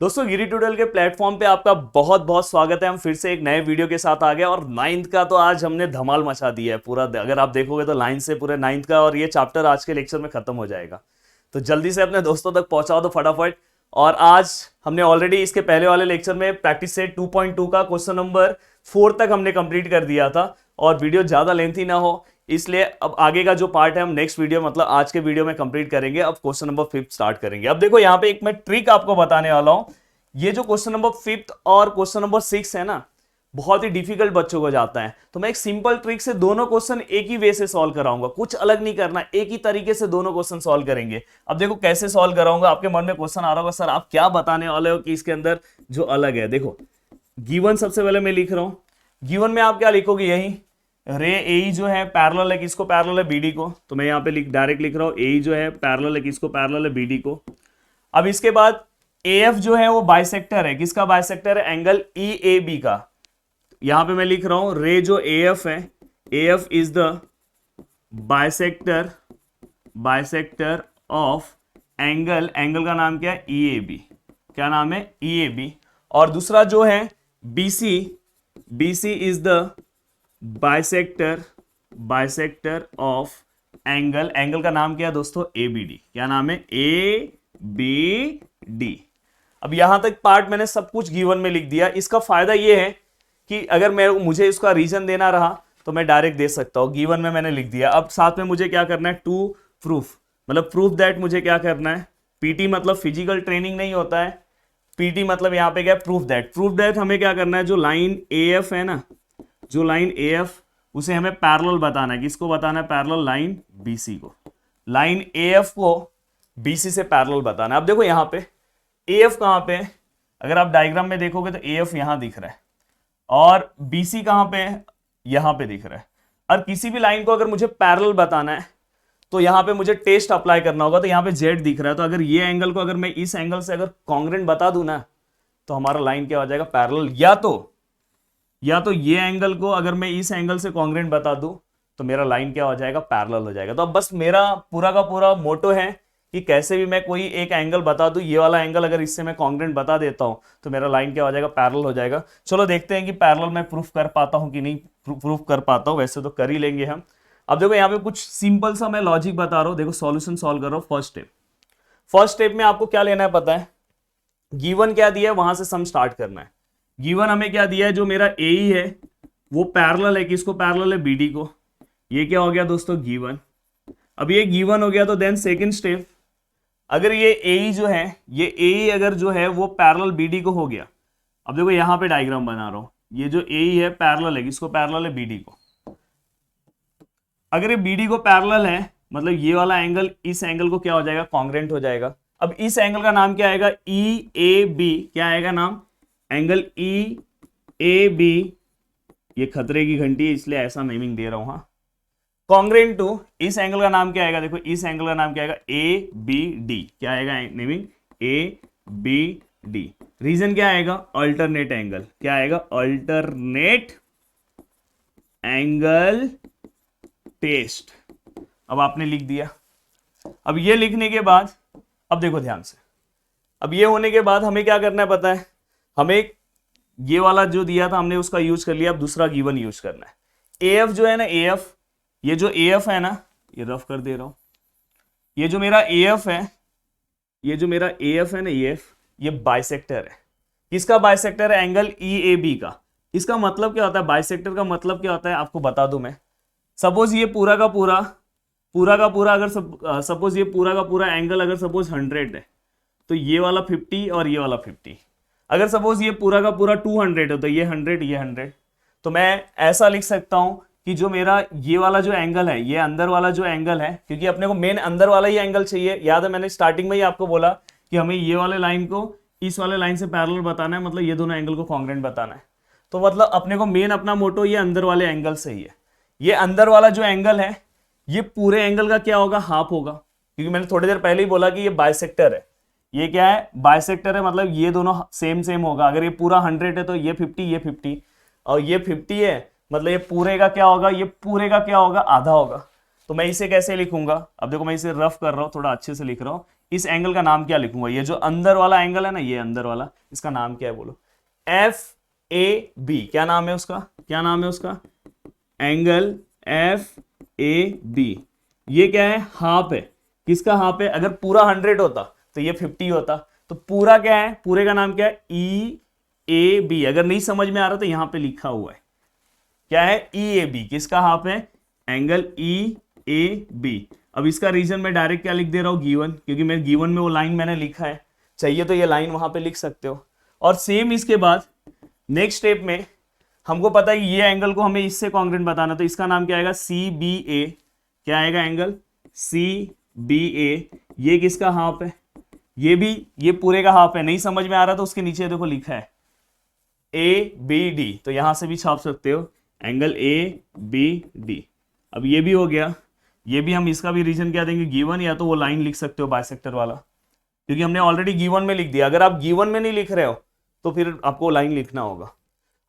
दोस्तों गिरी ट्यूटोरियल के प्लेटफॉर्म पे आपका बहुत बहुत स्वागत है। हम फिर से एक नए वीडियो के साथ आ गए और नाइन्थ का तो आज हमने धमाल मचा दिया है पूरा। अगर आप देखोगे तो लाइन से पूरे नाइन्थ का और ये चैप्टर आज के लेक्चर में खत्म हो जाएगा। तो जल्दी से अपने दोस्तों तक पहुंचाओ दो फटाफट। और आज हमने ऑलरेडी इसके पहले वाले लेक्चर में प्रैक्टिस सेट 2.2 का क्वेश्चन नंबर 4 तक हमने कंप्लीट कर दिया था और वीडियो ज्यादा लेंथी ना हो इसलिए अब आगे का जो पार्ट है हम नेक्स्ट वीडियो मतलब आज के वीडियो में कंप्लीट करेंगे। अब क्वेश्चन नंबर 5 स्टार्ट करेंगे। अब देखो यहाँ पे एक मैं ट्रिक आपको बताने वाला हूं। ये जो क्वेश्चन नंबर 5 और क्वेश्चन नंबर 6 है ना, बहुत ही डिफिकल्ट बच्चों को जाता है। तो मैं एक सिंपल ट्रिक से दोनों क्वेश्चन एक ही वे से सॉल्व कराऊंगा, कुछ अलग नहीं करना, एक ही तरीके से दोनों क्वेश्चन सॉल्व करेंगे। अब देखो कैसे सॉल्व कराऊंगा। आपके मन में क्वेश्चन आ रहा होगा सर आप क्या बताने वाले हो कि इसके अंदर जो अलग है। देखो गिवन सबसे पहले मैं लिख रहा हूं। गिवन में आप क्या लिखोगे, यही रे ए जो है पैरेलल है किसको, पैरेलल है बीडी को। तो मैं यहाँ पे डायरेक्ट लिख रहा हूं ए जो है पैरेलल है किसको, पैरेलल है बीडी को। अब इसके बाद एफ जो है वो बाइसेक्टर है, किसका बाइसेक्टर है, एंगल ई ए बी का। यहां पे मैं लिख रहा हूं रे जो एफ है, F is the bisector of angle, angle का नाम क्या है ई ए बी, क्या नाम है ई ए बी। और दूसरा जो है BC, BC is the bisector of angle, angle का नाम क्या है दोस्तों ए बी डी, क्या नाम है ए बी डी। अब यहां तक पार्ट मैंने सब कुछ गिवन में लिख दिया। इसका फायदा ये है कि अगर मुझे इसका रीजन देना रहा तो मैं डायरेक्ट दे सकता हूं, गिवन में मैंने लिख दिया। अब साथ में मुझे क्या करना है, टू प्रूफ, मतलब प्रूफ दैट मुझे क्या करना है। पीटी मतलब फिजिकल ट्रेनिंग नहीं होता है, पीटी मतलब यहां पे क्या, प्रूफ दैट। प्रूफ दैट हमें क्या करना है, जो लाइन ए एफ है ना, जो लाइन ए एफ उसे हमें पैरेलल बताना है, किसको बताना है, पैरेलल लाइन बीसी को। लाइन ए एफ को बीसी से पैरेलल बताना है। अब देखो यहां पे ए एफ कहां पे है, अगर आप डायग्राम में देखोगे तो ए एफ यहां दिख रहा है और बीसी कहां पे है, यहां पे दिख रहा है। और किसी भी लाइन को अगर मुझे पैरेलल बताना है तो यहां पे मुझे टेस्ट अप्लाई करना होगा। तो यहां पे जेड दिख रहा है, तो अगर ये एंगल को अगर मैं इस एंगल से अगर कॉन्ग्रेंट बता दूं ना तो हमारा लाइन क्या हो जाएगा, पैरेलल। या तो ये एंगल को अगर मैं इस एंगल से कॉन्ग्रेंट बता दूं तो मेरा लाइन क्या हो जाएगा, पैरेलल हो जाएगा। तो अब बस मेरा पूरा का पूरा मोटो है कि कैसे भी मैं कोई एक एंगल बता दूं, ये वाला एंगल अगर इससे मैं कॉन्ग्रेंट बता देता हूं तो मेरा लाइन क्या हो जाएगा, पैरेलल हो जाएगा। चलो देखते हैं कि पैरेलल मैं प्रूफ कर पाता हूं कि नहीं प्रूफ कर पाता हूं, वैसे तो कर ही लेंगे हम। अब देखो यहाँ पे कुछ सिंपल सा मैं लॉजिक बता रहा हूं। देखो सॉल्यूशन सॉल्व कर रहा हूं। फर्स्ट स्टेप में आपको क्या लेना है पता है, गिवन क्या दिया है वहां से सम स्टार्ट करना है। गिवन हमें क्या दिया है, जो मेरा ए ई है वो पैरेलल है किसको, पैरेलल है बीडी को। ये क्या हो गया दोस्तों, गिवन। अब ये गिवन हो गया तो देन सेकंड स्टेप, अगर ये ए जो है, ये ए अगर जो है वो पैरेलल बीडी को हो गया। अब देखो यहां पे डायग्राम बना रहा हूं, ये जो ए है पैरेलल है किसको, पैरेलल है बीडी को। अगर ये बीडी को पैरेलल है मतलब ये वाला एंगल इस एंगल को क्या हो जाएगा, कॉन्ग्रेंट हो जाएगा। अब इस एंगल का नाम क्या आएगा, ई ए बी, क्या आएगा नाम, एंगल ई ए बी। ये खतरे की घंटी है इसलिए ऐसा नेमिंग दे रहा हूं। हाँ, कॉन्ग्रेंट टू इस एंगल का नाम क्या आएगा, देखो इस एंगल का नाम क्या आएगा, ए बी डी, क्या आएगा naming A B D. Reason क्या आएगा, अल्टरनेट एंगल, क्या आएगा, अल्टरनेट एंगल टेस्ट। अब आपने लिख दिया। अब ये लिखने के बाद अब देखो ध्यान से, अब ये होने के बाद हमें क्या करना है पता है, हमें ये वाला जो दिया था हमने उसका यूज कर लिया। अब दूसरा गिवन यूज करना है। ए एफ जो है ना, ए एफ, ये जो ए एफ है ना, ये रफ कर दे रहा हूं, ये जो मेरा ए एफ है, ये जो मेरा ए एफ है ना, ए एफ ये बाइसेक्टर है। किसका बाइसेक्टर है, एंगल ई ए बी का। इसका मतलब क्या होता है, बाइसेक्टर का मतलब क्या होता है आपको बता दूं मैं। सपोज ये पूरा का पूरा अगर सपोज ये पूरा का पूरा एंगल अगर सपोज 100 है तो ये वाला 50 और ये वाला 50। अगर सपोज ये पूरा का पूरा 200 है तो ये 100 ये 100। तो मैं ऐसा लिख सकता हूं कि जो मेरा ये वाला जो एंगल है, ये अंदर वाला जो एंगल है, क्योंकि अपने को मेन अंदर वाला ही एंगल चाहिए। याद है मैंने स्टार्टिंग में ही आपको बोला कि हमें ये वाले लाइन को इस वाले लाइन से पैरेलल बताना है, मतलब ये दोनों एंगल को कॉन्ग्रेंट बताना है। तो मतलब अपने को मेन अपना मोटो ये अंदर वाले एंगल से ही है। ये अंदर वाला जो एंगल है ये पूरे एंगल का क्या होगा, हाफ होगा, क्योंकि मैंने थोड़ी देर पहले ही बोला कि ये बाइसेक्टर है। ये क्या है, बाइसेक्टर है, मतलब ये दोनों सेम होगा। अगर ये पूरा 100 है तो ये 50 ये 50 और ये 50 है, मतलब ये पूरे का क्या होगा, ये पूरे का क्या होगा, आधा होगा। तो मैं इसे कैसे लिखूंगा, अब देखो मैं इसे रफ कर रहा हूं, थोड़ा अच्छे से लिख रहा हूं। इस एंगल का नाम क्या लिखूंगा, ये जो अंदर वाला एंगल है ना, ये अंदर वाला, इसका नाम क्या है बोलो, एफ ए बी। क्या नाम है उसका, क्या नाम है उसका, एंगल एफ ए बी। ये क्या है, हाफ है। किसका हाफ है, अगर पूरा 100 होता तो ये 50 होता, तो पूरा क्या है, पूरे का नाम क्या है, ई ए बी। अगर नहीं समझ में आ रहा तो यहां पे लिखा हुआ है, क्या है, ई ए बी। किसका हाफ है, एंगल ई ए बी। अब इसका रीजन मैं डायरेक्ट क्या लिख दे रहा हूं, गिवन, क्योंकि मैं गिवन में वो लाइन मैंने लिखा है, चाहिए तो ये लाइन वहां पे लिख सकते हो। और सेम इसके बाद नेक्स्ट स्टेप में हमको पता है कि ये एंगल को हमें इससे कॉन्ग्रेंट बताना, तो इसका नाम क्या आएगा, सी बी ए। क्या आएगा, एंगल सी बी ए। ये किसका हाफ है, ये भी, ये पूरे का हाफ है। नहीं समझ में आ रहा तो उसके नीचे देखो लिखा है ए बी डी, तो यहां से भी छाप सकते हो एंगल ए बी डी। अब ये भी हो गया, ये भी हम इसका भी रीजन क्या देंगे, गिवन, या तो वो लाइन लिख सकते हो बाइसेक्टर वाला, क्योंकि हमने ऑलरेडी गिवन में लिख दिया। अगर आप गिवन में नहीं लिख रहे हो तो फिर आपको लाइन लिखना होगा।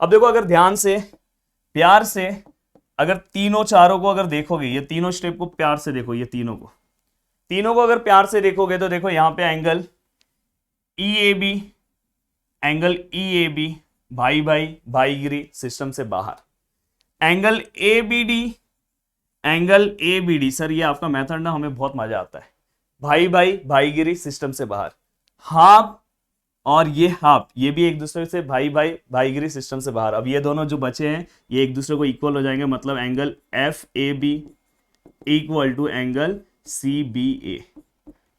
अब देखो, अगर ध्यान से प्यार से अगर तीनों चारों को अगर देखोगे, ये तीनों स्टेप को प्यार से देखो, ये तीनों को अगर प्यार से देखोगे तो देखो यहां पे angle E A B, angle E A B भाई भाई भाईगिरी सिस्टम से बाहर, angle A B D, angle A B D. Sir ये आपका मेथड ना हमें बहुत मजा आता है, भाई भाई भाईगिरी सिस्टम से बाहर, हाफ और ये हाफ, ये भी एक दूसरे से भाई भाई भाईगिरी सिस्टम से बाहर। अब ये दोनों जो बचे हैं ये एक दूसरे को इक्वल हो जाएंगे, मतलब angle F A B equal to angle C B A.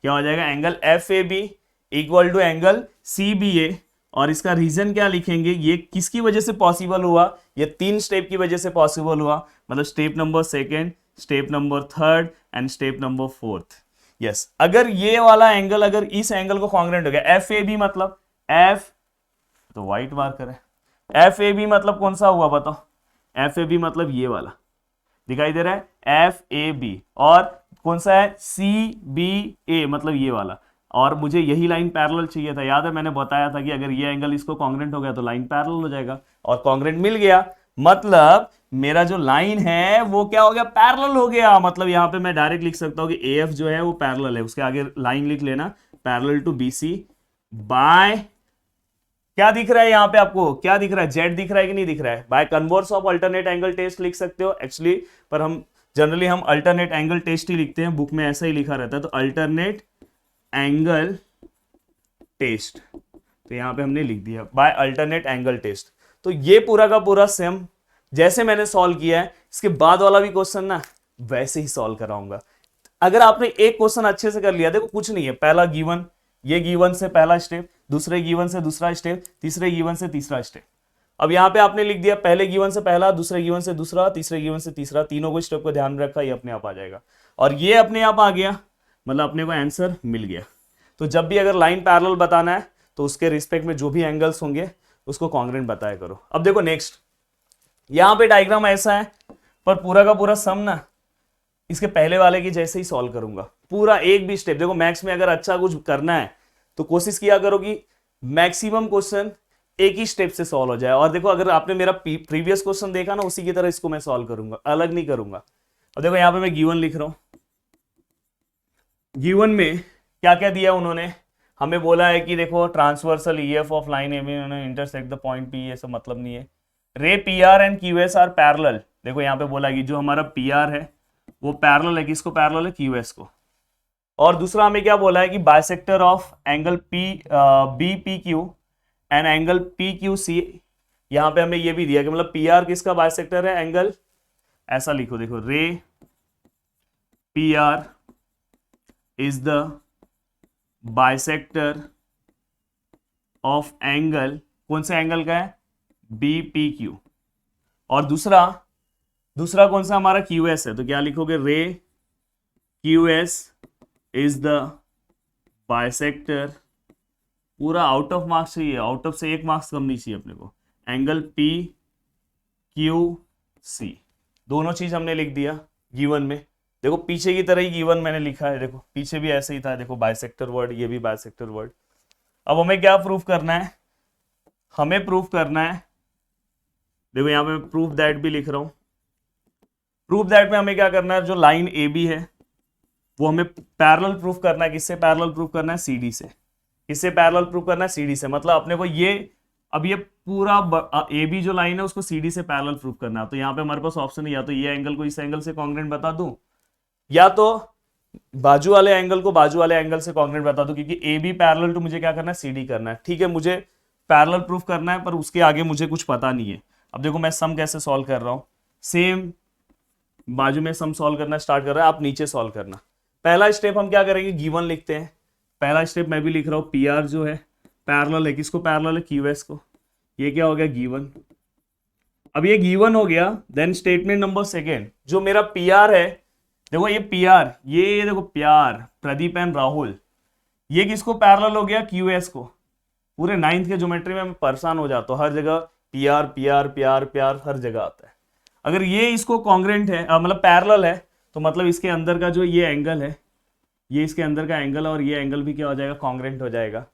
क्या हो जाएगा, angle F A B equal to angle C B A. और इसका रीजन क्या लिखेंगे, ये किसकी वजह से पॉसिबल हुआ, ये 3 स्टेप की वजह से पॉसिबल हुआ, मतलब step number 2, step number 3 and step number 4। Yes, अगर ये वाला एंगल अगर इस एंगल को कॉन्ग्रेंट हो गया, एफ ए बी मतलब एफ, तो व्हाइट मार्कर है, एफ ए बी मतलब कौन सा हुआ बताओ, एफ ए बी मतलब ये वाला दिखाई दे रहा है एफ ए बी, और कौन सा है, सी बी ए मतलब ये वाला। और मुझे यही लाइन पैरेलल चाहिए था, याद है मैंने बताया था कि अगर ये एंगल इसको कॉन्ग्रेंट हो गया तो लाइन पैरेलल हो जाएगा, और कॉन्ग्रेंट मिल गया, मतलब मेरा जो लाइन है वो क्या हो गया, पैरेलल हो गया। मतलब यहां पे मैं डायरेक्ट लिख सकता हूं कि ए एफ जो है वो पैरेलल है, उसके आगे लाइन लिख लेना, parallel to B C by, क्या दिख रहा है यहां पे आपको, क्या दिख रहा है, जेड दिख रहा है कि नहीं दिख रहा है, by converse of alternate angle test लिख सकते हो एक्चुअली, पर हम जनरली हम अल्टरनेट एंगल टेस्ट ही लिखते हैं, बुक में ऐसा ही लिखा रहता है, तो अल्टरनेट एंगल टेस्ट, तो यहां पे हमने लिख दिया बाय अल्टरनेट एंगल टेस्ट। तो ये पूरा का पूरा सेम जैसे मैंने सॉल्व किया है, इसके बाद वाला भी क्वेश्चन ना वैसे ही सॉल्व कराऊंगा। अगर आपने एक क्वेश्चन अच्छे से कर लिया, देखो कुछ नहीं है, पहला गिवन, ये गिवन से पहला स्टेप, दूसरे गिवन से दूसरा स्टेप, तीसरे गिवन से तीसरा स्टेप। अब यहां पे आपने लिख दिया पहले गिवन से पहला, दूसरे गिवन से दूसरा, तीसरे गिवन से तीसरा, तीनों को स्टेप को ध्यान में रखा, ये अपने आप आ जाएगा, और ये अपने आप आ गया, मतलब अपने को आंसर मिल गया। तो जब भी अगर लाइन पैरेलल बताना है तो उसके रिस्पेक्ट में जो भी एंगल्स होंगे उसको कॉन्ग्रेंट बताया करो। अब देखो नेक्स्ट, यहां पे डायग्राम ऐसा है, पर पूरा का पूरा सम ना इसके पहले वाले की जैसे ही सॉल्व करूंगा, पूरा एक भी स्टेप। देखो मैथ्स में अगर अच्छा कुछ करना है तो कोशिश किया करो कि मैक्सिमम क्वेश्चन एक ही स्टेप से सॉल्व हो जाए। और देखो अगर आपने मेरा प्रीवियस क्वेश्चन देखा ना, उसी की तरह इसको मैं सॉल्व करूंगा, अलग नहीं करूंगा। अब देखो यहां पे मैं गिवन लिख रहा हूं, गिवन में क्या क्या दिया उन्होंने, हमें बोला है कि देखो transversal EF of line A B intersect the point P, ये सब मतलब नहीं है। Ray P R and Q S R parallel, देखो यहाँ पे बोला कि जो हमारा पी आर है वो पैरेलल है, किसको पैरेलल है, क्यू एस को। और दूसरा हमें क्या बोला है कि bisector of angle P B P Q and angle P Q C, यहाँ पे हमें ये भी दिया कि मतलब पी आर किसका बाइसेक्टर है, एंगल, ऐसा लिखो, देखो ray P R is the bisector of angle, कौन से एंगल का है, बी पी क्यू। और दूसरा कौन सा हमारा क्यू एस है, तो क्या लिखोगे, रे Q S is the bisector, पूरा आउट ऑफ मार्क्स चाहिए, आउट ऑफ से 1 मार्क्स कम नहीं चाहिए अपने को, एंगल पी क्यू सी। दोनों चीज हमने लिख दिया गिवन में, देखो पीछे की तरह ही गिवन मैंने लिखा है, देखो पीछे भी ऐसे ही था, देखो बाइसेक्टर वर्ड, ये भी बाइसेक्टर वर्ड। अब हमें क्या प्रूफ करना है, हमें प्रूफ करना है, देखो यहां पे प्रूफ दैट भी लिख रहा हूं, प्रूफ दैट में हमें क्या करना है, जो लाइन ए बी है वो हमें पैरेलल प्रूफ करना है। किससे पैरेलल प्रूफ करना है? CD से। किससे पैरेलल प्रूफ करना है? CD से। मतलब अपने को ये अब ये पूरा AB जो लाइन है उसको CD से पैरेलल प्रूफ करना है। तो यहाँ पे हमारे पास ऑप्शन है, या तो ये एंगल को इस एंगल से कॉन्ग्रेंट बता दूं, या तो बाजू वाले एंगल को बाजू वाले एंगल से कॉन्ग्रेंट बता दूं, क्योंकि AB पैरेलल टू मुझे क्या करना है? CD करना है। ठीक है, मुझे पैरेलल प्रूफ करना है, पर उसके आगे मुझे कुछ पता नहीं है। अब देखो मैं सम कैसे सॉल्व कर रहा हूं। सेम बाजू में सम सॉल्व करना स्टार्ट कर रहा है, आप नीचे सॉल्व करना। पहला स्टेप हम क्या करेंगे? गिवन लिखते हैं। पहला स्टेप मैं भी लिख रहा हूं, PR जो है पैरेलल है, किसको पैरेलल है? QS को। ये क्या हो गया? गिवन। अब ये गिवन हो गया, देन स्टेटमेंट नंबर सेकेंड, जो मेरा PR है, देखो ये PR, ये देखो PR, प्रदीप एंड राहुल, ये किसको पैरेलल हो गया? QS को। पूरे 9th के ज्योमेट्री में मैं परेशान हो जाता हूँ, हर जगह PR PR PR PR हर जगह आता है। अगर ये इसको कॉन्ग्रेंट है, मतलब पैरेलल है, तो मतलब इसके अंदर का जो ये एंगल है, ये इसके अंदर का एंगल है, और ये एंगल भी क्या हो जाएगा? कॉन्ग्रेंट हो जाएगा।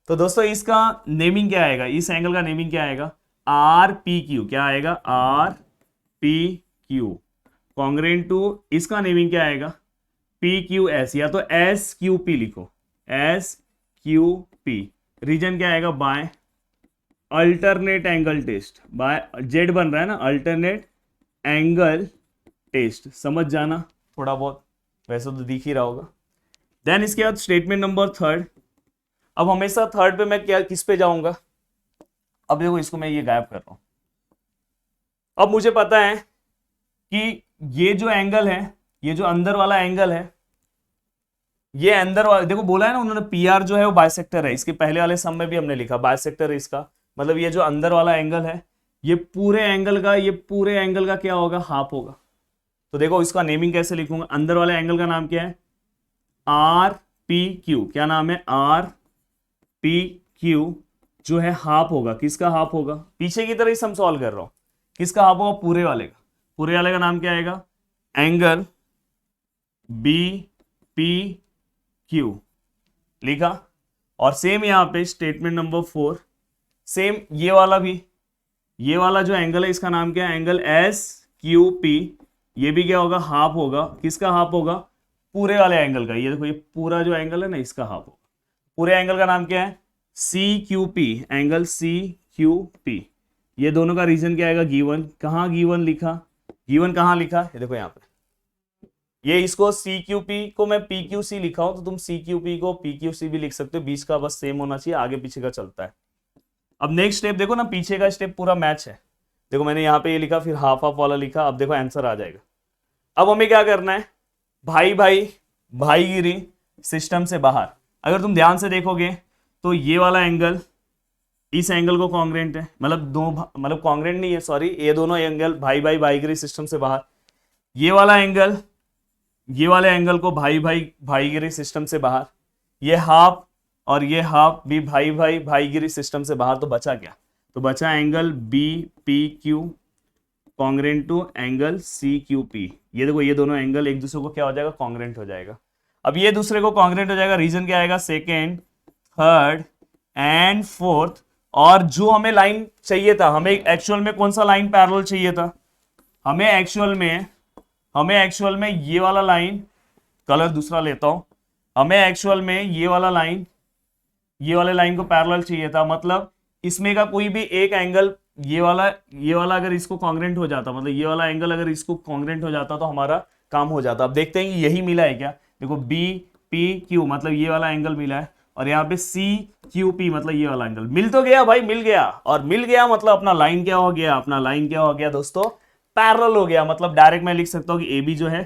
तो दोस्तों इसका नेमिंग क्या आएगा? इस एंगल का नेमिंग क्या आएगा? RPQ। क्या आएगा? RPQ कॉन्ग्रेंट टू, इसका नेमिंग क्या आएगा? PQS, या तो SQP लिखो, SQP। रीजन क्या आएगा? By alternate angle test, by Z बन रहा है ना, अल्टरनेट एंगल टेस्ट। समझ जाना थोड़ा बहुत, वैसे तो दिख ही रहा होगा। देन इसके बाद स्टेटमेंट नंबर थर्ड। अब हमेशा थर्ड पे मैं क्या किस पे जाऊंगा? अब देखो इसको मैं ये गायब कर रहा हूं। अब मुझे पता है कि ये जो एंगल है, ये जो अंदर वाला एंगल है, ये अंदर वाला, देखो बोला है ना उन्होंने, PR जो है वो बाइसेक्टर है। इसके पहले वाले सम में भी हमने लिखा बाइसेक्टर है इसका। मतलब ये जो अंदर वाला एंगल है, ये पूरे एंगल का क्या होगा? हाफ होगा। तो देखो इसका नेमिंग कैसे लिखूंगा? अंदर वाले एंगल का नाम क्या है? RPQ। क्या नाम है? RPQ जो है हाफ होगा। किसका हाफ होगा? पीछे की तरह ही सम सॉल्व कर रहा हूं। किसका हाफ होगा? पूरे वाले का। पूरे वाले का नाम क्या आएगा? एंगल BPQ लिखा। और सेम यहां पे स्टेटमेंट नंबर 4, सेम ये वाला भी, ये वाला जो एंगल है इसका नाम क्या है? Angle SQP। ये भी क्या होगा? हाफ होगा। किसका हाफ होगा? पूरे वाले एंगल का। ये देखो ये पूरा जो एंगल है ना, इसका हाफ होगा। पूरे एंगल का नाम क्या है? CQP, angle CQP। ये दोनों का रीजन क्या आएगा? गिवन। कहाँ गिवन लिखा? गिवन कहाँ लिखा? ये देखो यहाँ पे, ये इसको CQP को मैं PQC लिखा हूं, तो तुम CQP को PQC भी लिख सकते हो। बीच का बस सेम होना चाहिए, आगे पीछे का चलता है। अब नेक्स्ट स्टेप देखो ना, पीछे का स्टेप पूरा मैच है। देखो मैंने यहाँ पे ये लिखा, फिर हाफ हाफ वाला लिखा। अब देखो आंसर आ जाएगा। अब हमें क्या करना है? भाई भाई भाईगिरी सिस्टम से बाहर। अगर तुम ध्यान से देखोगे तो ये वाला एंगल इस एंगल को कॉन्ग्रेंट है, मतलब कॉन्ग्रेंट नहीं है, सॉरी, ये दोनों एंगल भाई भाई भाईगिरी सिस्टम से बाहर। ये वाला एंगल ये वाले एंगल को भाई भाई भाईगिरी सिस्टम से बाहर। ये हाफ और ये हाफ भी भाई भाई भाईगिरी सिस्टम से बाहर। तो बचा क्या? तो बचा angle BPQ congruent to angle CQP। ये देखो ये दोनों एंगल एक दूसरे को क्या हो जाएगा? कॉन्ग्रेंट हो जाएगा। अब ये दूसरे को कॉन्ग्रेंट हो जाएगा। रीजन क्या आएगा? Second, third and fourth. और जो हमें लाइन चाहिए था, हमें एक्चुअल में कौन सा लाइन पैरेलल चाहिए था? हमें एक्चुअल में ये वाला लाइन, कलर दूसरा लेता हूं, हमें एक्चुअल में ये वाले लाइन को पैरेलल चाहिए था। मतलब इसमें का कोई भी एक एंगल, ये वाला अगर इसको कॉन्ग्रेंट हो जाता, मतलब ये वाला एंगल अगर इसको कॉन्ग्रेंट हो जाता, तो हमारा काम हो जाता। अब देखते हैं कि यही मिला है क्या। देखो BPQ मतलब ये वाला एंगल मिला है, और यहाँ पे CQP मतलब ये वाला एंगल मिल तो गया भाई, मिल गया। और मिल गया मतलब अपना लाइन क्या हो गया? अपना लाइन क्या हो गया दोस्तों? पैरेलल हो गया। मतलब डायरेक्ट मैं लिख सकता हूं कि AB जो है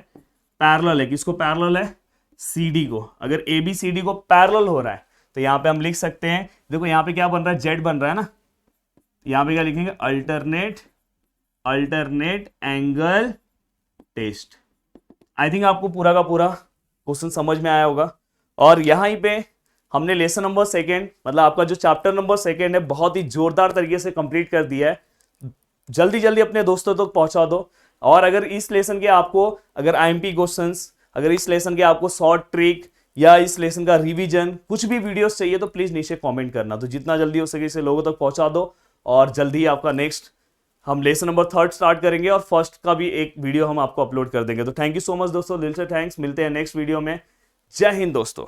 पैरेलल है। किसको पैरेलल है? CD को। अगर AB CD को पैरेलल हो रहा है तो यहाँ पे हम लिख सकते हैं, देखो यहाँ पे क्या बन रहा है? Z बन रहा है ना। यहाँ पे क्या लिखेंगे? Alternate angle test. I think आपको पूरा का पूरा क्वेश्चन समझ में आया होगा। और यहाँ पे हमने लेसन नंबर सेकेंड, मतलब आपका जो चैप्टर नंबर सेकेंड है, बहुत ही जोरदार तरीके से कंप्लीट कर दिया है। जल्दी जल्दी अपने दोस्तों तक पहुंचा दो। और अगर इस लेसन के आपको अगर IMP क्वेश्चंस, अगर इस लेसन के आपको शॉर्ट ट्रिक या इस लेसन का रिवीजन, कुछ भी वीडियोस चाहिए तो प्लीज नीचे कमेंट करना। तो जितना जल्दी हो सके इसे लोगों तक पहुंचा दो, और जल्दी आपका नेक्स्ट हम लेसन नंबर 3 स्टार्ट करेंगे और फर्स्ट का भी एक वीडियो हम आपको अपलोड कर देंगे। तो थैंक यू सो मच दोस्तों, दिल से थैंक्स। मिलते हैं नेक्स्ट वीडियो में। जय हिंद दोस्तों।